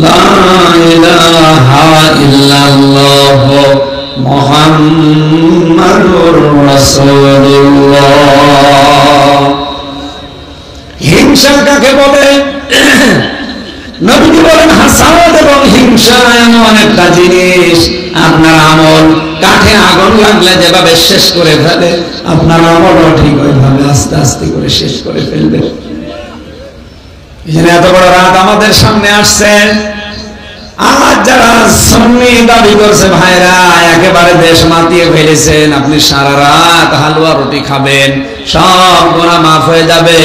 লা ইলাহা ইল্লাল্লাহ মুহাম্মাদুর রাসূলুল্লাহ। হিংসা কাকে বলে? নবীজি বলেন হাসাদ এবং হিংসা এমন একটা জিনিস, আপনার আমল কাঠে আগুন লাগলে যেভাবে শেষ করে ফেলে, আপনার আমলও ঠিক ওইভাবে আস্তে আস্তে করে শেষ করে ফেলবে। এত বড় রাত আমাদের সামনে আসছে, আজ যারা সুন্নি দাবি করছে ভাইরা একেবারে দেশ মাতিয়ে ফেলেছেন, আপনি সারা রাত হালুয়া রুটি খাবেন, সব গুনাহ মাফ হয়ে যাবে।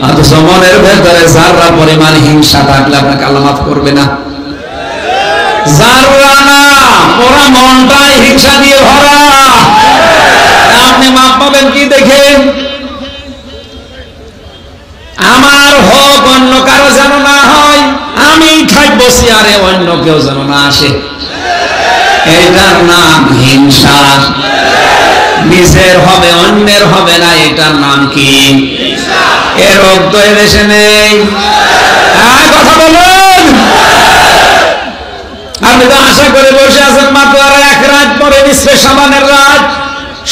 অথচ মনের ভেতরে যারা পরিমাণ হিংসা থাকলে আপনাকে আল্লাহ মাফ করবে না। যারা না, পুরা মনটাই হিংসা দিয়ে ভরা। আপনি মাফ পাবেন কি দেখে? আমার হক অন্য কারো যেন না হয়, আমি থাকবো চেয়ারে, অন্য কেউ যেন না আসে। এটার নাম হিংসা। নিজের হবে অন্যের হবে না, এটার নাম কি? এর রোগ তো এদেশে নেই। কথা বলুন। আপনি তো আশা করে বসে আছেন মাত্র আর এক রাত পরে নিঃশ্বে সাবানের রাত,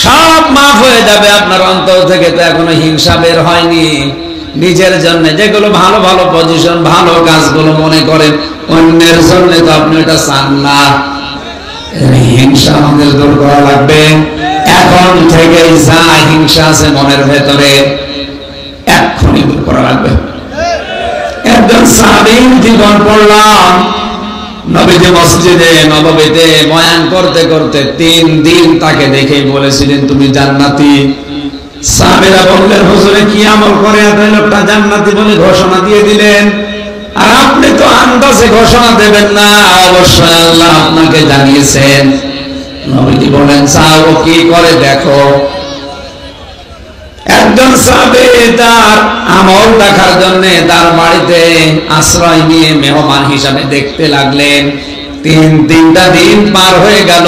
সব মাফ হয়ে যাবে। আপনার অন্তর থেকে তো এখনো হিংসা বের হয়নি। নিজের জন্য যেগুলো ভালো ভালো পজিশন, ভালো কাজগুলো মনে করেন, অন্যের জন্য তো আপনি এটা চান না। হিংসা আমাদের দূর করা লাগবে। এখন থেকে যা হিংসা আছে মনের ভেতরে এক্ষুনি দূর করা লাগবে। একজন সাহাবীর জীবন পড়লাম, নবীজি মসজিদে নববীতে বয়ান করতে করতে 3 দিন তাকে দেখে বলেছিলেন তুমি জান্নাতি। সাহাবীরা বললেন হুজুরে কি আমল করে এত লোকটা জান্নাতি বলে ঘোষণা দিয়ে দিলেন, আর আপনি তো আন্দাজে ঘোষণা দেবেন না, অবশ্যই আল্লাহ আপনাকে জানিয়েছেন। নবীজি বলেন চাও কি করে দেখো। একজন সাহাবী তার আমল দেখার জন্য তার বাড়িতে আশ্রয় নিয়ে মেহমান হিসাবে দেখতে লাগলেন। 3টা দিন পার হয়ে গেল,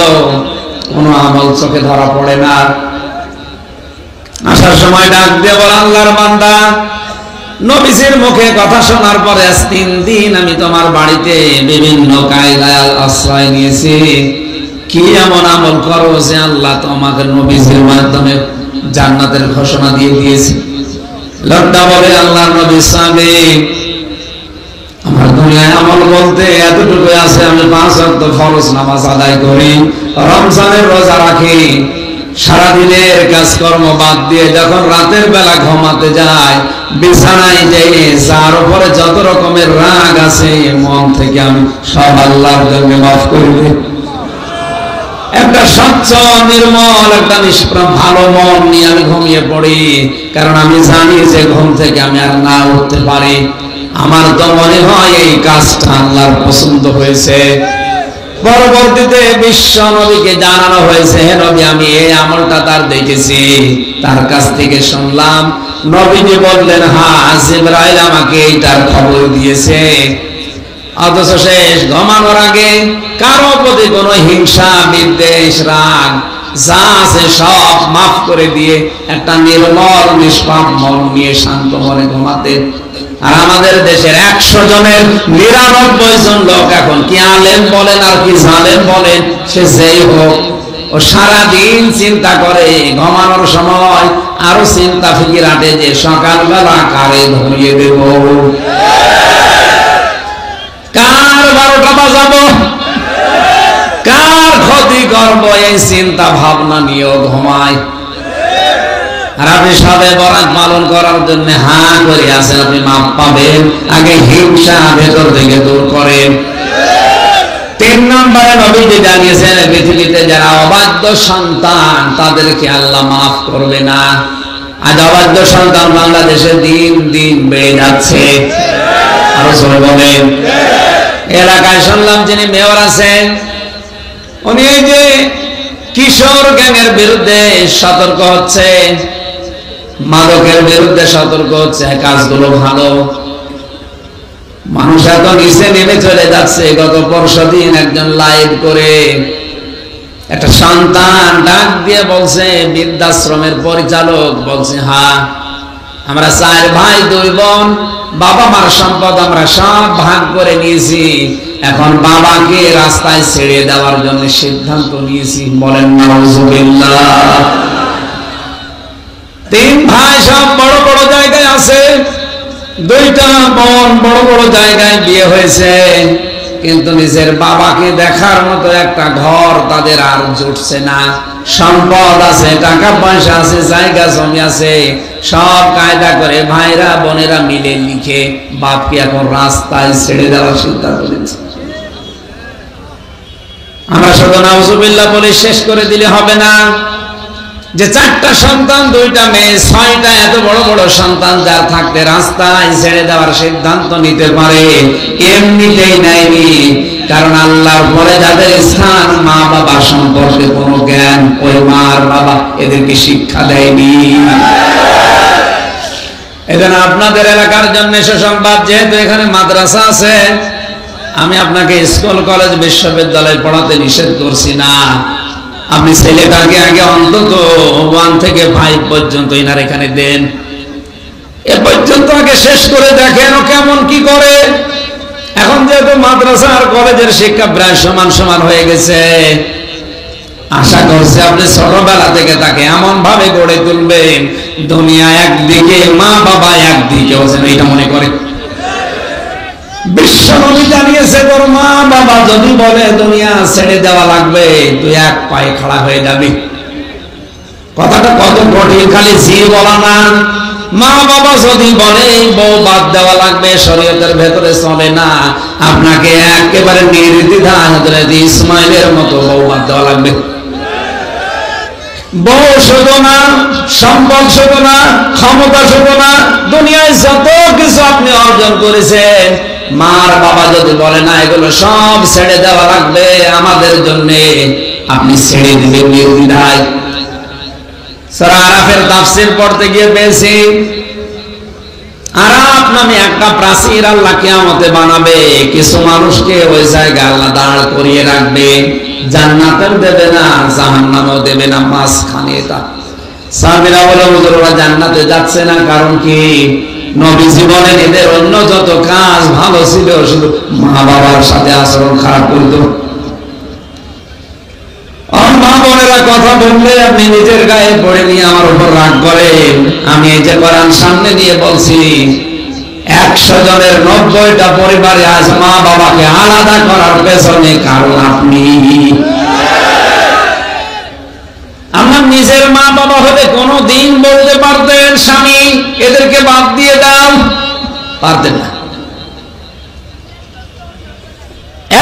কোনো আমল চোখে ধরা পড়ে না। আসার সময় ডাক দিয়ে বল আল্লাহর বান্দা, নবীজির মুখে কথা শোনার পরে আজ 3 দিন আমি তোমার বাড়িতে বিভিন্ন কায়দায় আশ্রয় নিয়েছি, কি এমন আমল করো যে আল্লাহ তোমাকে নবীজির মাধ্যমে জান্নাতের ঘোষণা দিয়ে দিয়েছে। লোকটা বলে আল্লাহর নবী সাহেব, আমার দুনিয়ায় আমল বলতে এতটুকু আছে, আমি 5 ওয়াক্ত ফরজ নামাজ আদায় করি, রমজানের রোজা রাখি, সারাদিনের কাজকর্ম বাদ দিয়ে যখন রাতের বেলা ঘুমাতে যায়, বিছানায় যেয়ে যার উপরে যত রকমের রাগ আছে মন থেকে আমি সব আল্লাহর জন্য মাফ করে দিই। একটা স্বচ্ছ নির্মল একটা নিষ্প্রাণ ভালো মন নিয়ে আমি ঘুমিয়ে পড়ি, কারণ আমি জানি যে ঘুম থেকে আমি আর না উঠতে পারি। আমার তো মনে হয় এই কাজটা আল্লাহর পছন্দ হয়েছে। পরবর্তীতে বিশ্ব নবীকে জানানো হয়েছে, হে নবী আমি এই আমলটা তার দেখেছি, তার কাছ থেকে শুনলাম। নবীজি বললেন হ্যাঁ জিবরাইল আমাকে এইটার খবর দিয়েছে। অথচ শেষ ঘুমানোর আগে কারো প্রতি কোনো হিংসা বিদ্বেষ রাগ যা আছে সব মাফ করে দিয়ে একটা নির্মল নিষ্পাপ মন নিয়ে শান্ত মনে ঘুমাতেন। আর আমাদের দেশের 100 জনের 99 জন লোক এখন কি আলেম বলেন আর কি জালেম বলেন, সে যেই হোক, ও সারাদিন চিন্তা করে, ঘুমানোর সময় আরো চিন্তা ফিকির আটে যে সকালবেলা কারে ধরিয়ে দেব, কার 12টা বাজাবো, কার ক্ষতি করবো, এই চিন্তা ভাবনা নিয়েও ঘুমায়। আর আপনি সবে বরাত পালন করার জন্য হাঁ করে আছেন, আপনি মাপ পাবেন। আগে হিংসা ভেতর থেকে দূর করেন। 3 নম্বরে নবীজি জানিয়েছেন পৃথিবীতে যারা অবাধ্য সন্তান তাদেরকে আল্লাহ মাফ করবে না। আজ অবাধ্য সন্তান বাংলাদেশে দিন দিন বেড়ে যাচ্ছে। আরো সবাই বলেন। এলাকায় শুনলাম যিনি মেয়র আছেন উনি এই যে কিশোর গ্যাংয়ের বিরুদ্ধে সতর্ক হচ্ছে, মাদকের বিরুদ্ধে সতর্ক হচ্ছে। কাজগুলো ভালো, মানুষ এত নিচে নেমে চলে যাচ্ছে। গত পরশুদিন একজন লাইভ করে একটা সন্তান ডাক দিয়ে বলছে, বৃদ্ধাশ্রমের পরিচালক বলছে হ্যাঁ আমরা 4 ভাই 2 বোন বাবা মার সম্পদ আমরা সব ভাগ করে নিয়েছি, এখন বাবাকে রাস্তায় ছেড়ে দেওয়ার জন্য সিদ্ধান্ত নিয়েছি। বলেন নাউজুবিল্লাহ। তিন ভাই সব বড় বড় জায়গায় আছে, দুইটা বোন বড় বড় জায়গায় বিয়ে হয়েছে, কিন্তু নিজের বাবাকে দেখার মতো একটা ঘর তাদের আর জুটছে না। সম্পদ আছে, টাকা পয়সা আছে, জায়গা জমি আছে, সব কায়দা করে ভাইরা বোনেরা মিলে লিখে বাপকে এখন রাস্তায় ছেড়ে দেওয়ার সিদ্ধান্ত নিয়েছে। আমরা শুধু নাউজুবিল্লাহ বলে শেষ করে দিলে হবে না, যে চারটা সন্তান, দুইটা মেয়ে, ছয়টা এত বড় বড় সন্তান যার থাকতে রাস্তায় ছেড়ে দেওয়ার সিদ্ধান্ত নিতে পারে, এমনিতেই নেয়নি। কারণ আল্লাহর পরে যাদের স্থান, মা বাবা সম্পর্কে কোনো জ্ঞান ওই মা আর বাবা এদেরকে শিক্ষা দেয়নি। এজন্য আপনাদের এলাকার জন্য সুসংবাদ, যেহেতু এখানে মাদ্রাসা আছে, আমি আপনাকে স্কুল কলেজ বিশ্ববিদ্যালয় পড়াতে নিষেধ করছি না। আপনি ছেলেটাকে আগে অন্তত 1 থেকে 5 পর্যন্ত এনার এখানে দেন, এ পর্যন্ত আগে শেষ করে দেখেন ও কেমন কি করে। এখন যেহেতু মাদ্রাসা আর কলেজের শিক্ষা প্রায় সমান সমান হয়ে গেছে, আশা করছি আপনি ছোটবেলা থেকে তাকে এমন ভাবে গড়ে তুলবেন, দুনিয়া একদিকে, মা বাবা একদিকে, এটা মনে করে। বিশ্বনবী জানিয়েছে, তোর মা বাবা যদি বলে দুনিয়া ছেড়ে দেওয়া লাগবে, তুই এক পায়ে খাড়া হয়ে যাবি। কথাটা কত কঠিন, খালি জি বলা না। মা বাবা যদি বলে বউ বাদ দেওয়া লাগবে, শরীয়তের ভেতরে চলে না, আপনাকে একেবারে নির্দ্বিধা হযরত ইসমাইলের মতো বউ বাদ দেওয়া লাগবে। বউ শুধু না, সম্পদ শুধু না, ক্ষমতা শুধু না, দুনিয়ায় যত কিছু আপনি অর্জন করেছেন, মার বাবা যদি বলে না এগুলো সব ছেড়ে দেওয়া লাগবে আমাদের জন্য, আপনি ছেড়ে দিবেন নির্দ্বিধায়। সূরা আরাফের তাফসীর পড়তে গিয়ে পেয়েছি, আরাফ নামে একটা প্রাচীর আল্লাহ কিয়ামতে বানাবে, কিছু মানুষকে ওই জায়গায় আল্লাহ দাঁড় করিয়ে রাখবে, জান্নাতের দেবে না, জাহান্নামেও দেবে না, মাঝখানে এটা। সাহাবীরা বলে, হুজুর ওরা জান্নাতে যাচ্ছে না, কারণ কি? নবীজি বলেন এদের অন্য যত কাজ ভালো ছিল, শুধু মা বাবার সাথে আচরণ খারাপ করতো। মা বোনেরা কথা বললে আপনি নিজের গায়ে পড়ে নিয়ে আমার উপর রাগ করেন। আমি এই যে কোরআন সামনে দিয়ে বলছি, 100 জনের 90টা পরিবারে আজ মা বাবাকে আলাদা করার পেছনে কারণ আপনি। আমার নিজের মা বাবা হলে কোনদিন বলতে পারতেন স্বামী এদেরকে বাদ দিয়ে দাও? পারতেন না।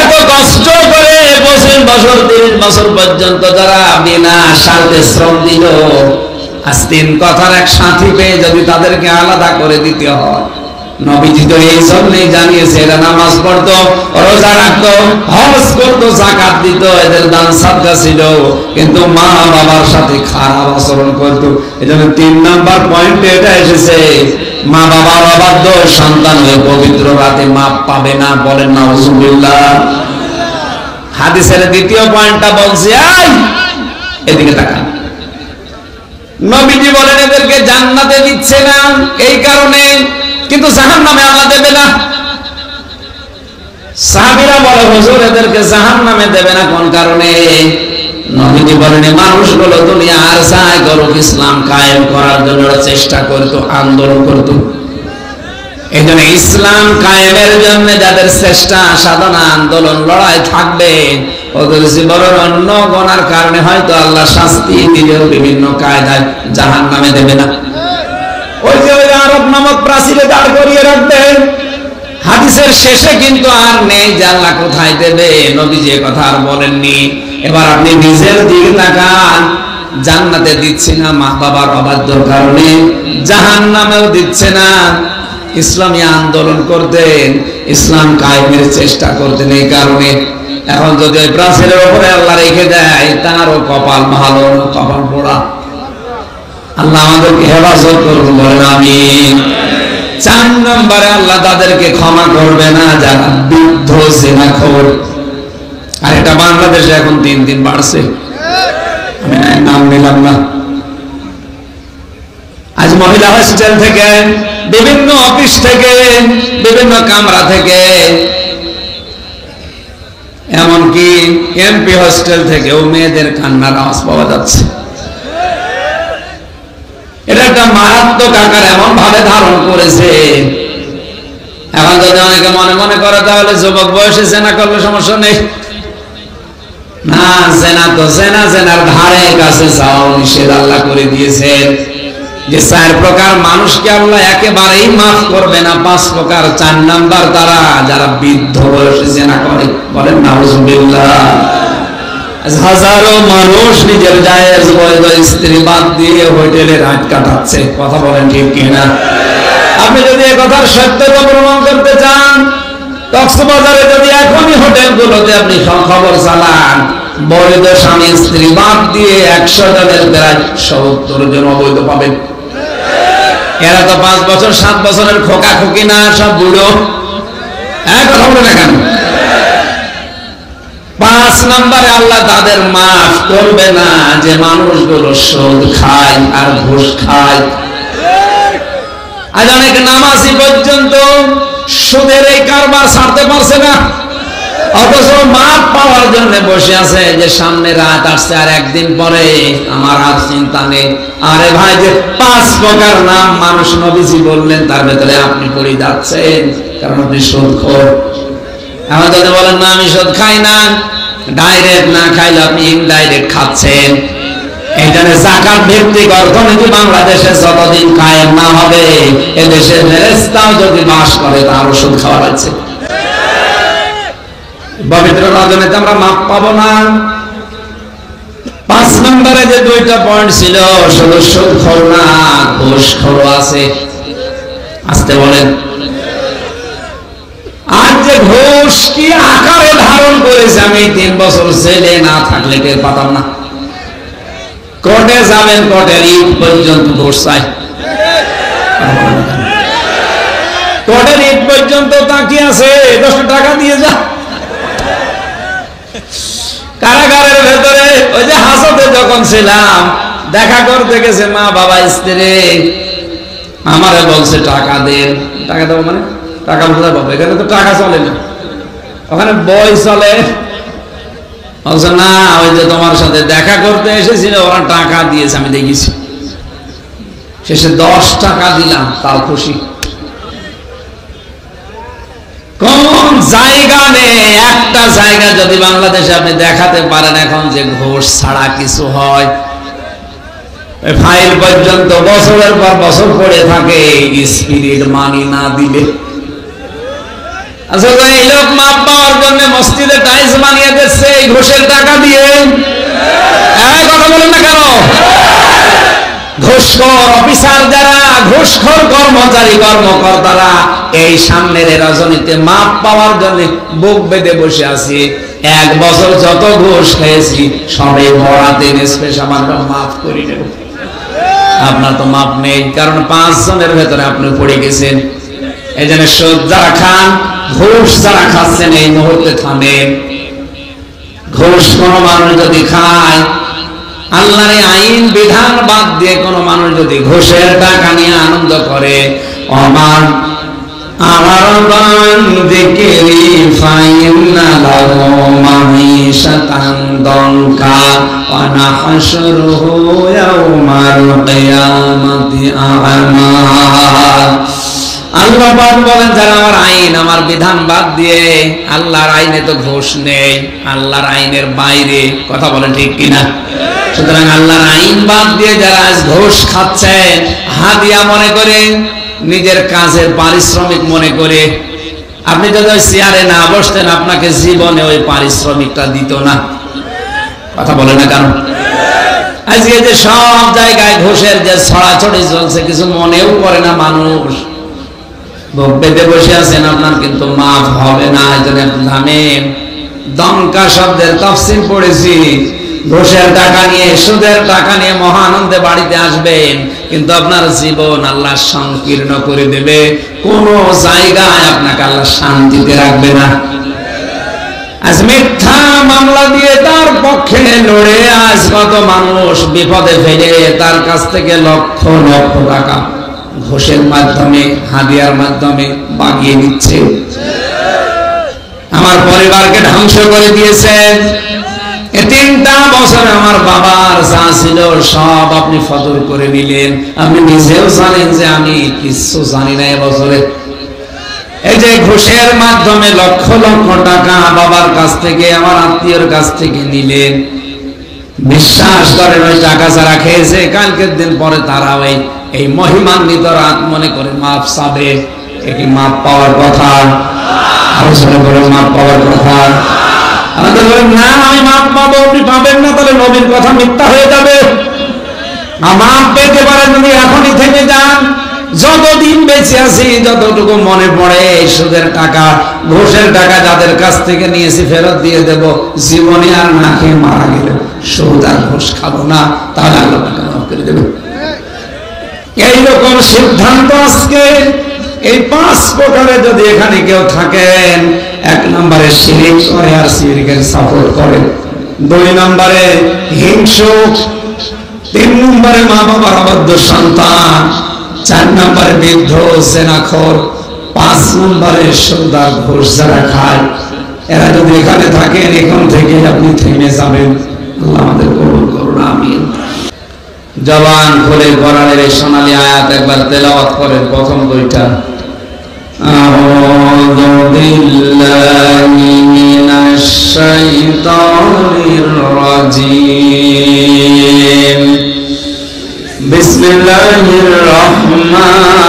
এত কষ্ট করে 25 বছর 30 বছর পর্যন্ত যারা বিনা স্বার্থে শ্রম দিল, আজ 3 কথার এক সাথী পেয়ে যদি তাদেরকে আলাদা করে দিতে হয়, নবীজি তো এই জন্যই জানিয়েছে, এরা নামাজ পড়তো, রোজা রাখতো, হজ করতো, যাকাত দিত, এদের দান সাদকা ছিল, কিন্তু মা বাবার সাথে খারাপ আচরণ করতো। এজন্য 3 নাম্বার পয়েন্টে এটা এসেছে, মা বাবার অবাধ্য সন্তান হয়ে পবিত্র রাতে মাপ পাবে না। বলেন নাউজুবিল্লাহ। হাদিসের 2য় পয়েন্টটা বলছি, এদিকে তাকান। নবীজি বলেন এদেরকে জান্নাতে দিচ্ছে না এই কারণে, কিন্তু জাহান্নামে আল্লাহ দেবে না। সাহাবীরা বলে, হুজুর এদেরকে জাহান্নামে দেবে না কোন কারণে? নবীজি বলেন মানুষগুলো দুনিয়ার চাই করুক, ইসলাম কায়েম করার জন্য চেষ্টা করতো, আন্দোলন করতো। এই জন্য ইসলাম কায়েমের জন্য যাদের চেষ্টা, সাধনা, আন্দোলন, লড়াই থাকবে, ওদের জীবনের অন্য গুনার কারণে হয়তো আল্লাহ শাস্তি দিলেও বিভিন্ন কায়দায় জাহান্নামে দেবে না। ওই যে ওই আরব নামক প্রাচীরে দাঁড় করিয়ে রাখবেন, হাদিসের শেষে কিন্তু আর নেই যে আল্লাহ কোথায় দেবে, নবীজি এ কথা আর বলেননি। এবার আপনি নিজের দিকে তাকান, জান্নাতে দিচ্ছে না মা বাবার অবাধ্যর কারণে, জাহান্নামেও দিচ্ছে না। ইসলামী আন্দোলন করতেন, ইসলাম কায়েমের চেষ্টা করতেন এই কারণে। এখন যদি ওই প্রাচীরের উপরে আল্লাহ রেখে দেয়, তারও কপাল ভালো, কপাল পোড়া। আল্লাহ আমাদেরকে হেফাজত করুন, বলেন আমিন। 4 নম্বরে আল্লাহ তাদেরকে ক্ষমা করবে না যারা বৃদ্ধ জিনাখোর। আর এটা বাংলাদেশে এখন দিন দিন বাড়ছে, আমি নাম নিলাম না। আজ মহিলা হোস্টেল থেকে, বিভিন্ন অফিস থেকে, বিভিন্ন কামরা থেকে, এমনকি এমপি হোস্টেল থেকেও মেয়েদের কান্নার আওয়াজ পাওয়া যাচ্ছে। এটা একটা মারাত্মক আকার এমন ভাবে ধারণ করেছে। এখন যদি অনেকে মনে মনে করে তাহলে যুবক বয়সে জেনা করলে সমস্যা নেই, না, জেনা তো জেনার ধারে কাছে যাওয়া নিষেধ আল্লাহ করে দিয়েছেন। যে 4 প্রকার মানুষকে আল্লাহ একেবারেই মাফ করবে না, 5 প্রকার। 4 নাম্বার তারা যারা বৃদ্ধ বয়সে জেনা করে। বলেন নাউজুবিল্লাহ। হাজারো মানুষ নিজের জায়েজ বৈধ স্ত্রী বাদ দিয়ে হোটেলে রাত কাটাচ্ছে। কথা বলেন ঠিক কিনা? আপনি যদি এই কথার সত্যতা প্রমাণ করতে চান, কক্সবাজারে যদি এখনই হোটেলগুলোতে আপনি খবর চালান, বৈধ স্বামী স্ত্রী বাদ দিয়ে 100 জনের প্রায় 70 জন অবৈধ পাবেন। এরা তো 5 বছর 7 বছরের খোকা খুকি না, সব বুড়ো। কথা বলে না কেন? 5 নম্বরে আল্লাহ তাদের মাফ করবে না যে মানুষগুলো সুদ খায় আর ঘুষ খায়। আজ অনেক নামাজি পর্যন্ত সুদের এই কারবার ছাড়তে পারছে না, অথচ মাফ পাওয়ার জন্য বসে আছে যে সামনে রাত আসছে আর একদিন পরে আমার আর চিন্তা নেই। আরে ভাই, যে 5 প্রকার নাম মানুষ নবীজি বললেন তার ভেতরে আপনি পড়ে যাচ্ছেন, কারণ আপনি সুদখোর। এখন যদি বলেন না আমি সুদ খাই না, ডাইরেক্ট না খাইলে আপনি ইনডাইরেক্ট খাচ্ছেন। এই জন্য যাকাত ভিত্তিক অর্থনীতি বাংলাদেশে যতদিন কায়েম না হবে, এদেশে ফেরেশতাও যদি বাস করে তার ওষুধ খাওয়া হচ্ছে। পবিত্র রজনীতে আমরা মাপ পাবো না। 5 নম্বরে যে 2টা পয়েন্ট ছিল, শুধু সুদখোর না, ঘুষখোরও আছে। আসতে বলেন। আজ যে ঘুষ কি আকারে ধারণ করেছে, আমি 3 বছর জেলে না থাকলে টের পাতাম না। কোর্টে যাবেন, কোর্টের ইট পর্যন্ত ঘুষ চাই। কোর্টের ইট পর্যন্ত তাকিয়ে আছে, 10 টাকা দিয়ে যা। কারাগারের ভেতরে ওই যে হাজতে যখন ছিলাম, দেখা করতে গেছে মা বাবা স্ত্রী, আমারে বলছে টাকা দেন। টাকা দেবো মানে টাকা কোথায় পাবো? এখানে তো টাকা চলে না, ওখানে বই চলে। বলছে না, ওই যে তোমার সাথে দেখা করতে এসেছিল ওরা টাকা দিয়েছে, আমি দেখেছি। শেষে 10 টাকা দিলাম, তাও খুশি। কোন জায়গা নেই, একটা জায়গা যদি বাংলাদেশে আপনি দেখাতে পারেন এখন যে ঘুষ ছাড়া কিছু হয়। ফাইল পর্যন্ত বছরের পর বছর পড়ে থাকে, স্পিরিট মানি না দিলে। আসলে এই লোক মাপ পাওয়ার জন্য মসজিদে টাইলস বানিয়ে দিচ্ছে এই ঘুষের টাকা দিয়ে। কথা বলেন না কেন? ঘুষখোর অফিসার যারা, ঘুষখোর কর্মচারী কর্মকর্তারা এই সামনের রজনীতে মাপ পাওয়ার জন্য বুক বেঁধে বসে আছি। 1 বছর যত ঘুষ খেয়েছি সবে বরাতে স্পেশাল আমরা মাফ করি নেব। আপনার তো মাপ নেই, কারণ 5 জনের ভেতরে আপনি পড়ে গেছেন। এই জন্য সুদ যারা খান, ঘুষ যারা খাচ্ছেন, এই মুহূর্তে থামেন। ঘুষ কোন মানুষ যদি খায়, আল্লাহর আইন বিধান বাদ দিয়ে কোন মানুষ যদি ঘুষের টাকা নিয়ে আনন্দ করে, আমার বান্দিকেরি ফাইন্না লাহু মাঈশাতান দনকা ওয়া নাহশুরুহু ইয়াওমাল কিয়ামাতি আ'মা। আল্লাহ পাক বলেন, যারা আমার আইন, আমার বিধান বাদ দিয়ে, আল্লাহর আইনে তো ঘুষ নেই, আল্লাহর আইনের বাইরে। কথা বলেন ঠিক কিনা? সুতরাং আল্লাহর আইন বাদ দিয়ে যারা আজ ঘুষ খাচ্ছেন, হাদিয়া মনে করে, নিজের কাজের পারিশ্রমিক মনে করে, আপনি যদি ওই চেয়ারে না বসতেন আপনাকে জীবনে ওই পারিশ্রমিকটা দিত না। কথা বলে না কেন? আজকে যে সব জায়গায় ঘুষের যে ছড়াছড়ি চলছে, কিছু মনেও করে না মানুষ। বুক বেঁধে বসে আছেন, আপনার কিন্তু মাফ হবে না। এই জন্য জানেন, দমকা শব্দের তাফসীর পড়েছি। ঘুষের টাকা নিয়ে, সুদের টাকা নিয়ে মহানন্দে বাড়িতে আসবেন, কিন্তু আপনার জীবন আল্লাহ সংকীর্ণ করে দেবে। কোন জায়গায় আপনাকে আল্লাহ শান্তিতে রাখবে না। আজ মিথ্যা মামলা দিয়ে তার পক্ষে লড়ে আজ কত মানুষ বিপদে ফেলে তার কাছ থেকে লক্ষ লক্ষ টাকা ঘুষের মাধ্যমে হাদিয়ার মাধ্যমে বাগিয়ে নিচ্ছে। আমার পরিবারকে ধ্বংস করে দিয়েছে। এই 3টা বছর আমার বাবার যা ছিল সব আপনি ফজল করে নিলেন। আপনি নিজেও জানেন যে আমি কিছু জানি না। এবছরে এই যে ঘুষের মাধ্যমে লক্ষ লক্ষ টাকা বাবার কাছ থেকে আমার আত্মীয়র কাছ থেকে নিলেন, বিশ্বাস করেন ওই টাকা যারা খেয়েছে কালকের দিন পরে তারা এই মহিমান্বিত রাত মনে করে মাপ চাবে। কি মাপ পাওয়ার কথা? আলোচনা করে মাপ পাওয়ার কথা। আমাদের বলেন না আমি মাপ পাবো, আপনি পাবেন না, তাহলে নবীর কথা মিথ্যা হয়ে যাবে। মাপ পেতে পারেন যদি এখনই থেকে যান। যতদিন বেঁচে আছি যতটুকু মনে পড়ে সুদের টাকা ঘুষের টাকা যাদের কাছ থেকে নিয়েছি ফেরত দিয়ে দেব। জীবনে আর না খেয়ে মারা গেলে সুদ আর ঘুষ খাবো না, তাহলে আল্লাহ টাকা মাফ করে দেবে। এইরকম সিদ্ধান্ত আজকে এই 5 প্রকারে যদি এখানে কেউ থাকেন, 1 নম্বরে শিরক করে আর শিরকের সাপোর্ট করে, 2 নম্বরে হিংসুক, 3 নম্বরে মা বাবার অবাধ্য সন্তান, 4 নম্বরে বৃদ্ধ জেনাখোর, 5 নম্বরে সুদ আর ঘুষ যারা খায়, এরা যদি এখানে থাকেন এখন থেকে আপনি থেমে যাবেন। আল্লাহ আমাদের কবুল করুন, আমিন। জবান খুলে কোরআনের এই সোনালী আয়াত একবার তেলাওয়াত করেন, প্রথম 2টা। আউযু বিল্লাহি মিনাশ শাইতানির রাজীম। বিসমিল্লাহির রহমানির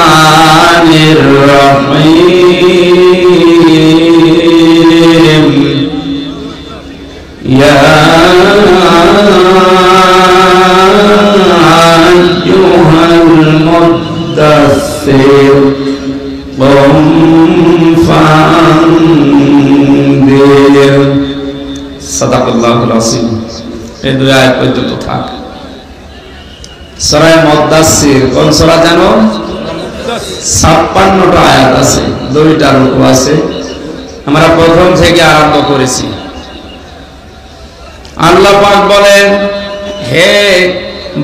রহিম। ইয়া আইয়ুহাল মুদ্দাসসির কুম ফাআনদির। সাদাকাল্লাহুল আযীম। এই 2 আয়াত পর্যন্ত থাক। সূরা মুদ্দাসসির কোন সূরা জানো? 56টা আয়াত আছে, 2টা রুকু আছে। আমরা প্রথম থেকে আরম্ভ করেছি। আল্লাহ পাক বলেন, হে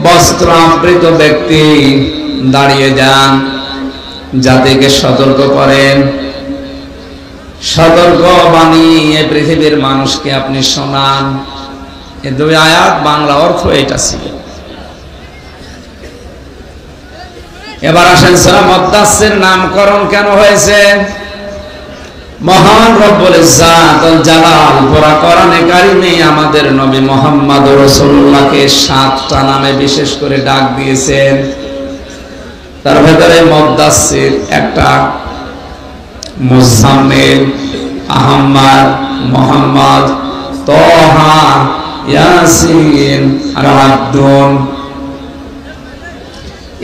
বস্ত্র আবৃত ব্যক্তি দাঁড়িয়ে যান, জাতিকে সতর্ক করেন। সতর্ক বাণী এই পৃথিবীর মানুষকে আপনি শোনান। এই 2 আয়াত বাংলা অর্থ এটা ছিল। এবার আসেন সূরা মুদ্দাসসির নামকরণ কেন হয়েছে? মহান রব্বুল ইজ্জাত ওয়াল জালাল পুরা কোরআনে কারিমে আমাদের নবী মুহাম্মদ রাসূলুল্লাহকে 7টা নামে বিশেষ করে ডাক দিয়েছেন। তার ভেতরে মুদ্দাসসির একটা, মুজাম্মিল, আহমদ, মুহাম্মদ, তাহা, ইয়াসিন আর আব্দুন।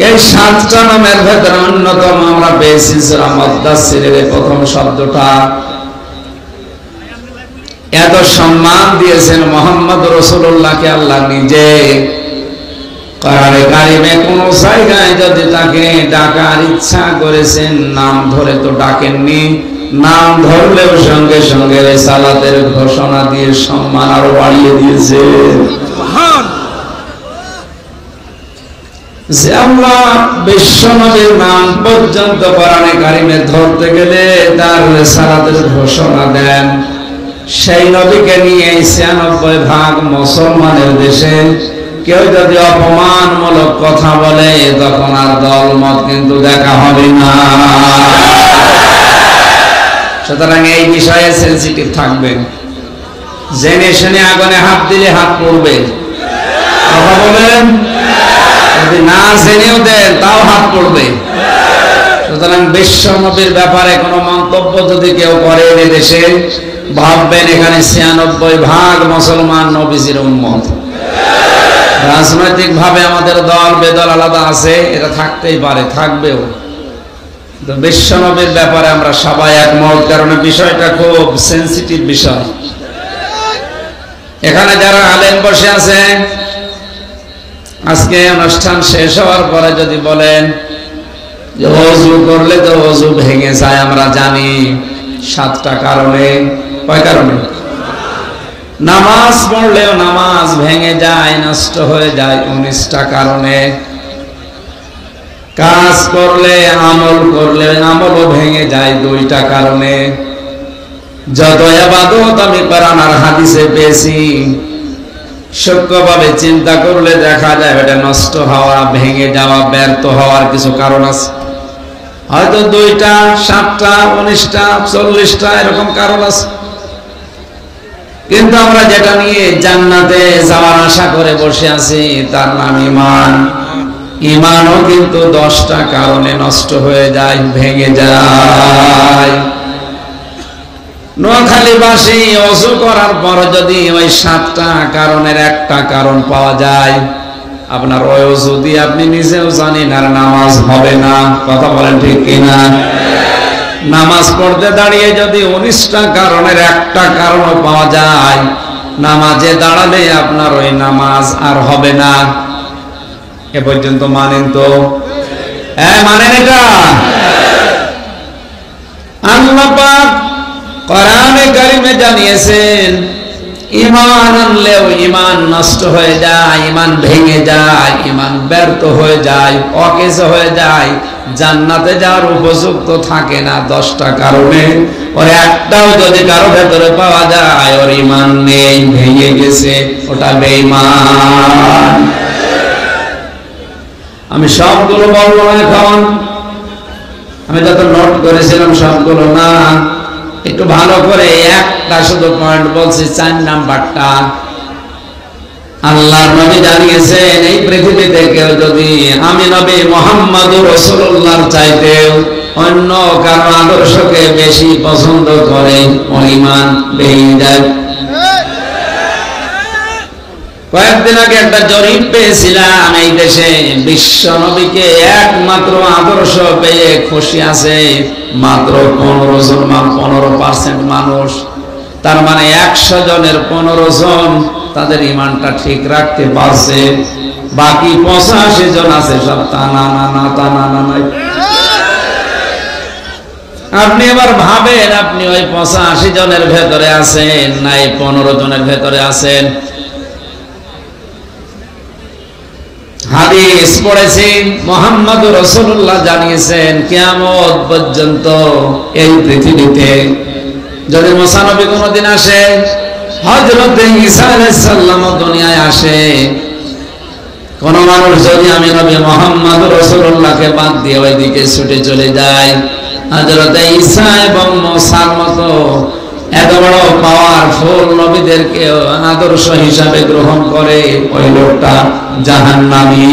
এই 7টা নামের ভেতরে অন্যতম আমরা পেয়েছি সূরা মুদ্দাসসিরের প্রথম শব্দটা। এত সম্মান দিয়েছেন মুহাম্মদ রাসূলুল্লাহকে আল্লাহ নিজে। কোরআনে কারিমে কোন জায়গায় যদি তাকে ডাকার ইচ্ছা করেছেন নাম ধরে তো ডাকেননি, নাম ধরলেও সঙ্গে সঙ্গে রিসালাতের ঘোষণা দিয়ে সম্মান আরো বাড়িয়ে দিয়েছে। যে আল্লাহ বিশ্বনবীর নাম পর্যন্ত কোরআনে কারিমে ধরতে গেলে তার রিসালাতের ঘোষণা দেন, সেই নবীকে নিয়ে 96% মুসলমানের দেশে কেউ যদি অপমানমূলক কথা বলে তখন আর দল মত কিন্তু দেখা হবে না। সুতরাং এই বিষয়ে সেনসিটিভ থাকবেন। জেনে শুনে আগুনে হাত দিলে হাত পড়বে, কথা বলেন। যদি না জেনেও দেন তাও হাত পড়বে। সুতরাং বিশ্ব নবীর ব্যাপারে কোনো মন্তব্য যদি কেউ করে দেশে, ভাববেন এখানে 96% মুসলমান নবীজির উম্মত। রাজনৈতিক ভাবে আমাদের দল বেদল আলাদা আছে, এটা থাকতেই পারে, থাকবেও। তো বিশ্ব নবীর ব্যাপারে আমরা সবাই একমত, কারণ বিষয়টা খুব সেনসিটিভ বিষয়। এখানে যারা আলেম বসে আছে, আজকে অনুষ্ঠান শেষ হওয়ার পরে যদি বলেন যে ওযু করলে তো ওযু ভেঙে যায়, আমরা জানি 7টা কারণে। কয় কারণে? নামাজ পড়লেও নামাজ ভেঙে যায়, নষ্ট হয়ে যায় 19টা কারণে। কাজ করলে, আমল করলে আমলও ভেঙে যায় 2টা কারণে। যত ইবাদত আমি কোরআন আর হাদিসে পেয়েছি, সূক্ষ্মভাবে চিন্তা করলে দেখা যায় এটা নষ্ট হওয়া, ভেঙে যাওয়া, ব্যর্থ হওয়ার কিছু কারণ আছে। হয়তো 2টা, 7টা, 19টা, 40টা এরকম কারণ আছে। কিন্তু আমরা যেটা নিয়ে জান্নাতে যাওয়ার আশা করে বসে আছি তার নাম ঈমান। ঈমানও কিন্তু 10টা কারণে নষ্ট হয়ে যায়, ভেঙে যায়। নোয়াখালীবাসী ওযু করার পর যদি ওই 7টা কারণের একটা কারণ পাওয়া যায়, আপনার ওই ওযু দিয়ে আপনি নিজেও জানেন আর নামাজ হবে না। কথা বলেন ঠিক কিনা? নামাজ পড়তে দাঁড়িয়ে যদি 19টা কারণের একটা কারণও পাওয়া যায়, নামাজে দাঁড়ালে আপনার ওই নামাজ আর হবে না। এ পর্যন্ত মানেন তো? হ্যাঁ, মানেন এটা? আল্লাহ পাক কোরআনে কারিমে জানিয়েছেন ঈমান আনলেও ঈমান নষ্ট হয়ে যায়, ঈমান ভেঙে যায়, ঈমান ব্যর্থ হয়ে যায়, অকেজ হয়ে যায়, জান্নাতে যাওয়ার উপযুক্ত থাকে না 10টা কারণে। ওর একটাও যদি কারো ভেতরে পাওয়া যায়, ওর ঈমান নেই, ভেঙে গেছে, ওটা বেঈমান। আমি সবগুলো বলবো না এখন, আমি যত নোট করেছিলাম সবগুলো না, একটু ভালো করে একটা শুধু পয়েন্ট বলছি, 4 নাম্বারটা। আল্লাহর নবী জানিয়েছেন এই পৃথিবীতে কেউ যদি আমি নবী মুহাম্মদুর রাসূলুল্লাহর চাইতেও অন্য কারো আদর্শকে বেশি পছন্দ করে, ওর ঈমান ভেঙে যায়। কয়েকদিন আগে একটা জরিপ পেয়েছিলাম, এই দেশে বিশ্ব নবীকে একমাত্র আদর্শ পেয়ে খুশি আছে মাত্র 15% মানুষ। তার মানে 100 জনের 15 জন তাদের ঈমানটা ঠিক রাখতে পারছে, বাকি 85 জন আছে সব টানা নাই। আপনি এবার ভাবেন, আপনি ওই 85 জনের ভেতরে আছেন না এই 15 জনের ভেতরে আছেন? হাদিস পড়েছি, মুহাম্মদুর রাসূলুল্লাহ জানিয়েছেন কিয়ামত পর্যন্ত এই পৃথিবীতে যদি মুসা নবী কোনদিন আসে, হযরত ঈসা আলাইহিস সালাম দুনিয়ায় আসে, কোন মানুষ যদি আমি নবী মুহাম্মদুর রাসূলুল্লাহকে বাদ দিয়ে ওইদিকে ছুটে চলে যায়, হযরত ঈসা এবং মুসার মতো এত বড় পাওয়ারফুল নবীদেরকে আদর্শ হিসাবে গ্রহণ করে, ওই লোকটা জাহান্নামী।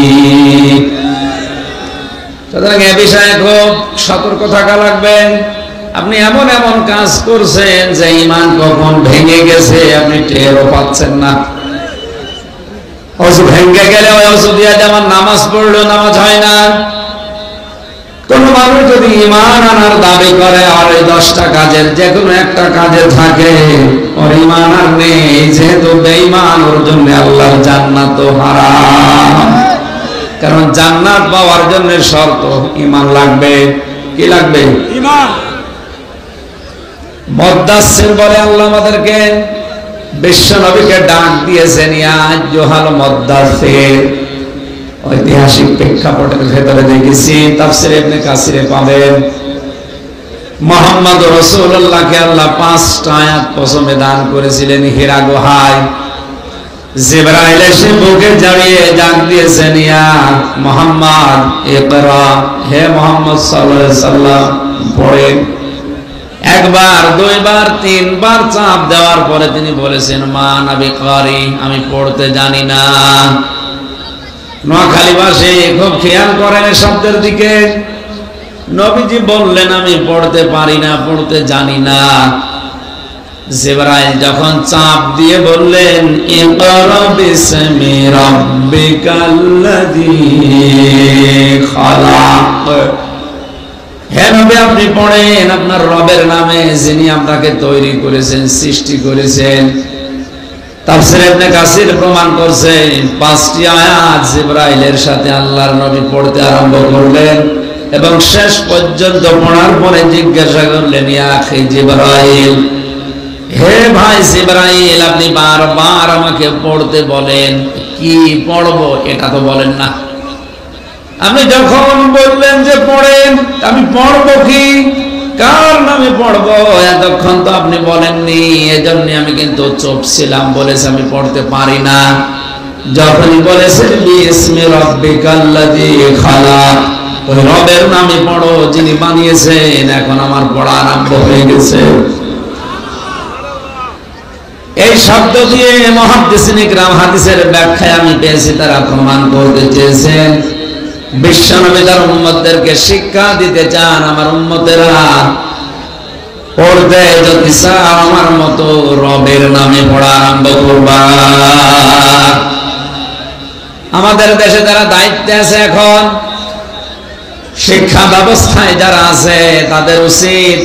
সুতরাং এ বিষয়ে খুব সতর্ক থাকা লাগবে। আপনি এমন এমন কাজ করছেন যে ঈমান কখন ভেঙে গেছে আপনি টেরও পাচ্ছেন না। ওযু ভেঙে গেলে ওই ওযু দিয়ে যেমন নামাজ পড়লেও নামাজ হয় না। কোন মানুষ যদি ঈমান আনার দাবি করে আর এই 10টা কাজের যে কোনো একটা কাজে থাকে, ওর ঈমান আর নেই, যেহেতু বেঈমান, ওর জন্য আল্লাহর জান্নাত হারাম। কারণ জান্নাত পাওয়ার জন্য শর্ত ঈমান লাগবে। কি লাগবে? ঈমান। মুদ্দাসসির বলে আল্লাহ আমাদেরকে, বিশ্ব নবীকে ডাক দিয়েছেন ইয়া আইয়ুহাল মুদ্দাসসির। ঐতিহাসিক প্রেক্ষাপটের ভেতরে দেখেছি, তাফসীরে ইবনে কাসিরে পাবেন মুহাম্মদুর রাসূলুল্লাহকে আল্লাহ 5টা আয়াত প্রথমে দান করেছিলেন হীরা গুহায়। জিবরাইল এসে বুকে জড়িয়ে ডাক দিয়েছেন ইয়া মুহাম্মদ ইকরা, হে মুহাম্মদ সাল্লাল্লাহু আলাইহি সাল্লাম পড়েন। একবার, দুইবার, তিনবার চাপ দেওয়ার পরে তিনি বলেছেন মা নবী কারি, আমি পড়তে জানি না। নোয়াখালীবাসী খুব খেয়াল করেন শব্দের দিকে। নবীজি বললেন আমি পড়তে পারি না, পড়তে জানি না। জিবরাইল যখন চাপ দিয়ে বললেন ইকরা বিসমি রাব্বিকাল্লাযী খালাক, হে নবী আপনি পড়েন আপনার রবের নামে যিনি আপনাকে তৈরি করেছেন, সৃষ্টি করেছেন। তাফসীরে ইবনে কাসির প্রমাণ করছে 5টি আয়াত জিবরাইলের সাথে আল্লাহর নবী পড়তে আরম্ভ করলেন এবং শেষ পর্যন্ত পড়ার পরে জিজ্ঞাসা করলেন ইয়া আখি জিবরাইল, হে ভাই জিবরাইল, আপনি বারবার আমাকে পড়তে বলেন, কি পড়বো এটা তো বলেন না। আপনি যখন বললেন যে পড়েন, আমি পড়বো কি, কার নামে পড়বো, এতক্ষণ তো আপনি বলেননি। এজন্য আমি কিন্তু চুপ ছিলাম, বলেছি আমি পড়তে পারি না। যখনই বলেছেন বিসমি রাব্বিকাল্লাযী খালাক, ওই রবের নামে পড়ো যিনি বানিয়েছেন, এখন আমার পড়া আরম্ভ হয়ে গেছে। এই শব্দ দিয়ে মুহাদ্দিসিন ইকরাম হাদিসের ব্যাখ্যায় আমি পেয়েছি, তারা প্রমাণ করতে চেয়েছেন বিশ্বনবী তার উম্মতদেরকে শিক্ষা দিতে চান, আমার উম্মতেরা পড়তে যদি চাও আমার মতো রবের নামে পড়া আরম্ভ করবা। আমাদের দেশে যারা দায়িত্বে আছে, এখন শিক্ষা ব্যবস্থায় যারা আছে, তাদের উচিত,